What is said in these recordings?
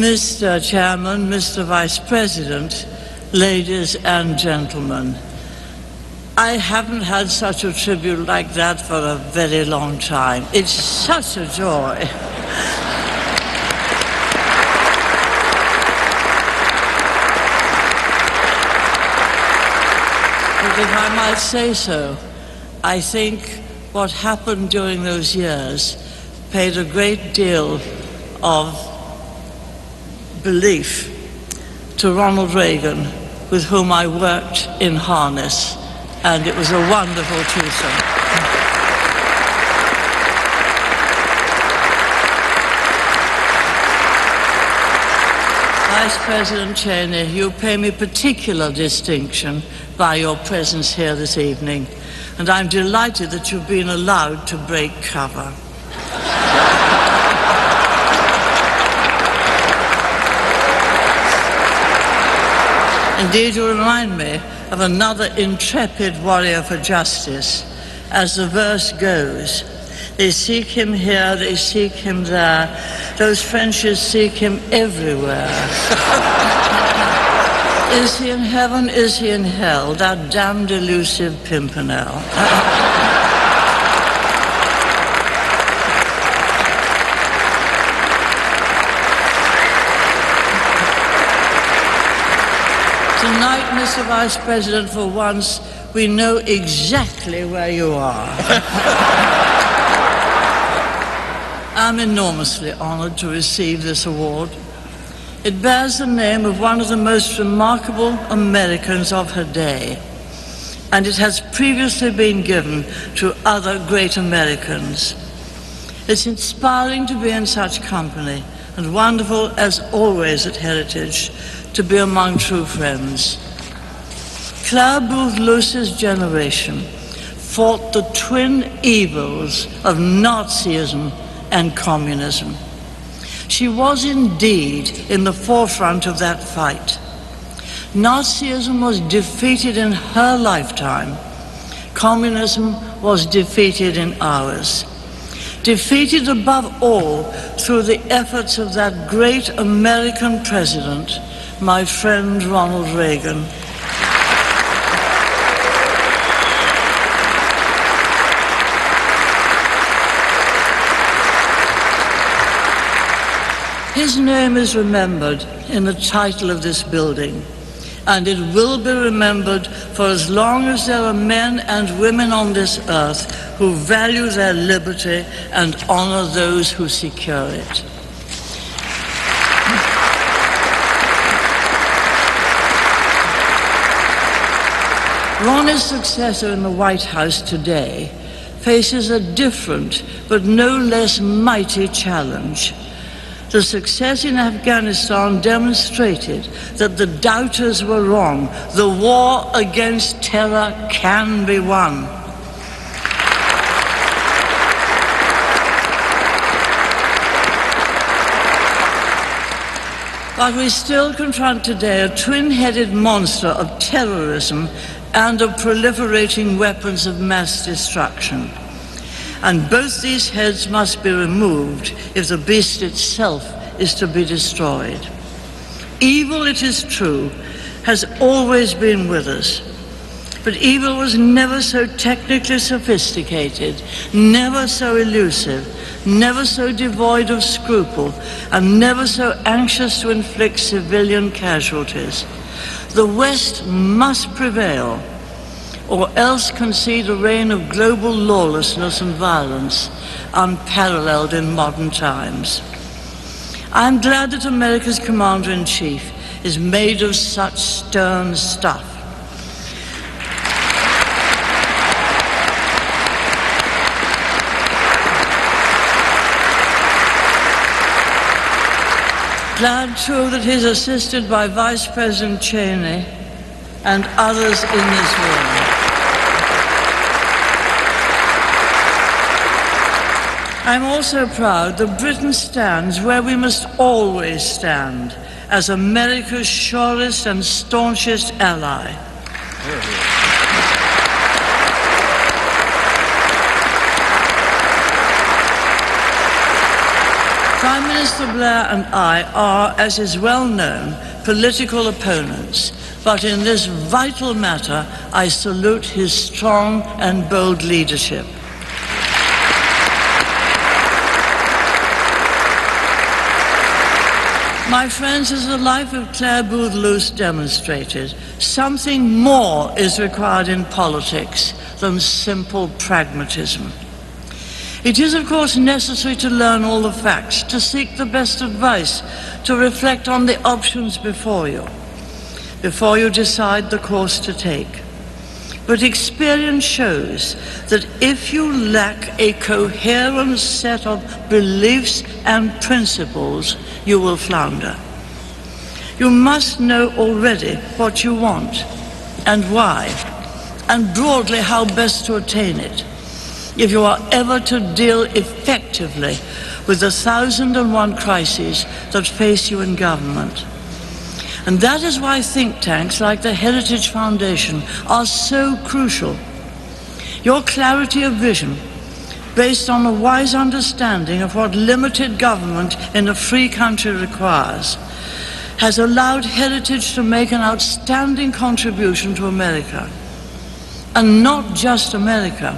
Mr. Chairman, Mr. Vice President, ladies and gentlemen, I haven't had such a tribute like that for a very long time. It's such a joy. But if I might say so, I think what happened during those years paid a great deal of belief to Ronald Reagan, with whom I worked in harness, and it was a wonderful twosome. Vice President Cheney, you pay me particular distinction by your presence here this evening, and I'm delighted that you've been allowed to break cover. Indeed, you remind me of another intrepid warrior for justice. As the verse goes, they seek him here, they seek him there. Those Frenchies seek him everywhere. Is he in heaven, is he in hell? That damned elusive Pimpernel. Tonight, Mr. Vice President, for once, we know exactly where you are. I'm enormously honored to receive this award. It bears the name of one of the most remarkable Americans of her day, and it has previously been given to other great Americans. It's inspiring to be in such company, and wonderful, as always at Heritage, to be among true friends. Claire Booth Luce's generation fought the twin evils of Nazism and communism. She was indeed in the forefront of that fight. Nazism was defeated in her lifetime. Communism was defeated in ours. Defeated above all through the efforts of that great American president, my friend Ronald Reagan. His name is remembered in the title of this building, and it will be remembered for as long as there are men and women on this earth who value their liberty and honor those who secure it. Ronnie's successor in the White House today faces a different but no less mighty challenge. The success in Afghanistan demonstrated that the doubters were wrong. The war against terror can be won. But we still confront today a twin-headed monster of terrorism and of proliferating weapons of mass destruction. And both these heads must be removed if the beast itself is to be destroyed. Evil, it is true, has always been with us. But evil was never so technically sophisticated, never so elusive, never so devoid of scruple, and never so anxious to inflict civilian casualties. The West must prevail, or else concede a reign of global lawlessness and violence unparalleled in modern times. I'm glad that America's Commander-in-Chief is made of such stern stuff. Glad, too, that he's assisted by Vice President Cheney and others in this room. I'm also proud that Britain stands where we must always stand, as America's surest and staunchest ally. Prime Mr. Blair and I are, as is well known, political opponents, but in this vital matter, I salute his strong and bold leadership. My friends, as the life of Clare Boothe Luce demonstrated, something more is required in politics than simple pragmatism. It is, of course, necessary to learn all the facts, to seek the best advice, to reflect on the options before you decide the course to take. But experience shows that if you lack a coherent set of beliefs and principles, you will flounder. You must know already what you want and why, and broadly how best to attain it, if you are ever to deal effectively with the 1,001 crises that face you in government. And that is why think tanks like the Heritage Foundation are so crucial. Your clarity of vision, based on a wise understanding of what limited government in a free country requires, has allowed Heritage to make an outstanding contribution to America. And not just America.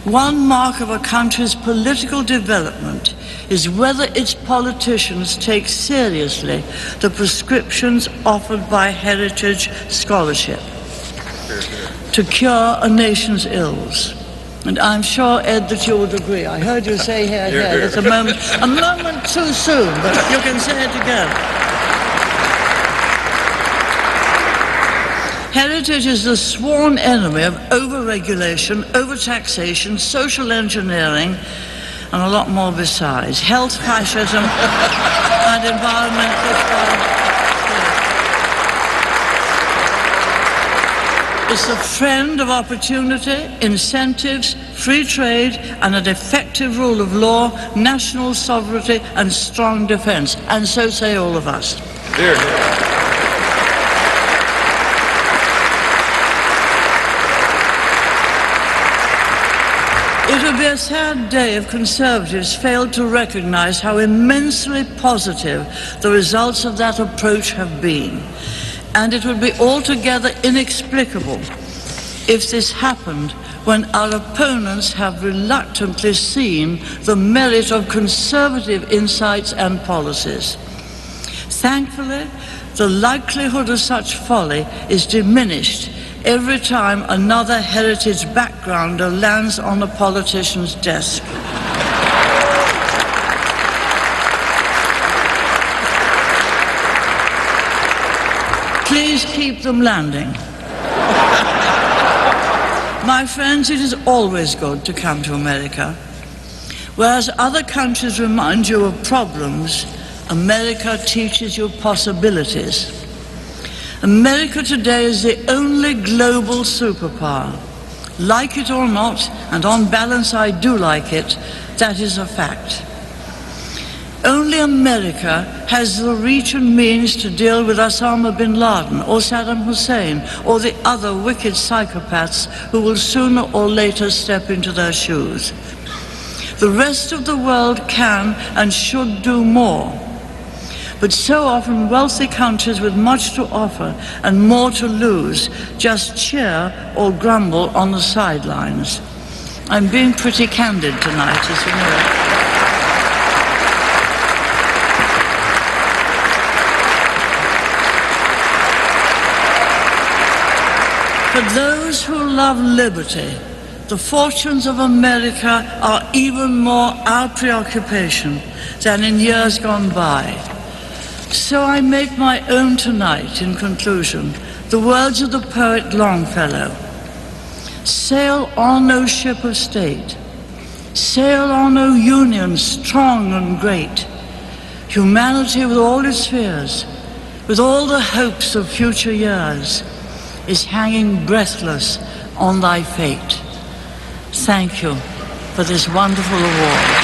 One mark of a country's political development is whether its politicians take seriously the prescriptions offered by Heritage scholarship to cure a nation's ills. And I'm sure, Ed, that you would agree. I heard you say here. It's a moment too soon, but you can say it again. Heritage is the sworn enemy of over-regulation, over-taxation, social engineering, and a lot more besides. Health fascism and environmental crime. It's a friend of opportunity, incentives, free trade, and an effective rule of law, national sovereignty, and strong defense. And so say all of us. Here, here. It would be a sad day if Conservatives failed to recognize how immensely positive the results of that approach have been. And it would be altogether inexplicable if this happened when our opponents have reluctantly seen the merit of conservative insights and policies. Thankfully, the likelihood of such folly is diminished every time another Heritage backgrounder lands on a politician's desk. Please keep them landing. My friends, it is always good to come to America. Whereas other countries remind you of problems, America teaches you possibilities. America today is the only global superpower. Like it or not, and on balance I do like it, that is a fact. Only America has the reach and means to deal with Osama bin Laden or Saddam Hussein or the other wicked psychopaths who will sooner or later step into their shoes. The rest of the world can and should do more. But so often wealthy countries with much to offer and more to lose just cheer or grumble on the sidelines. I'm being pretty candid tonight, as you know. For those who love liberty, the fortunes of America are even more our preoccupation than in years gone by. So I make my own tonight, in conclusion, the words of the poet Longfellow. Sail on, O ship of state, sail on, O Union strong and great. Humanity with all its fears, with all the hopes of future years, is hanging breathless on thy fate. Thank you for this wonderful award.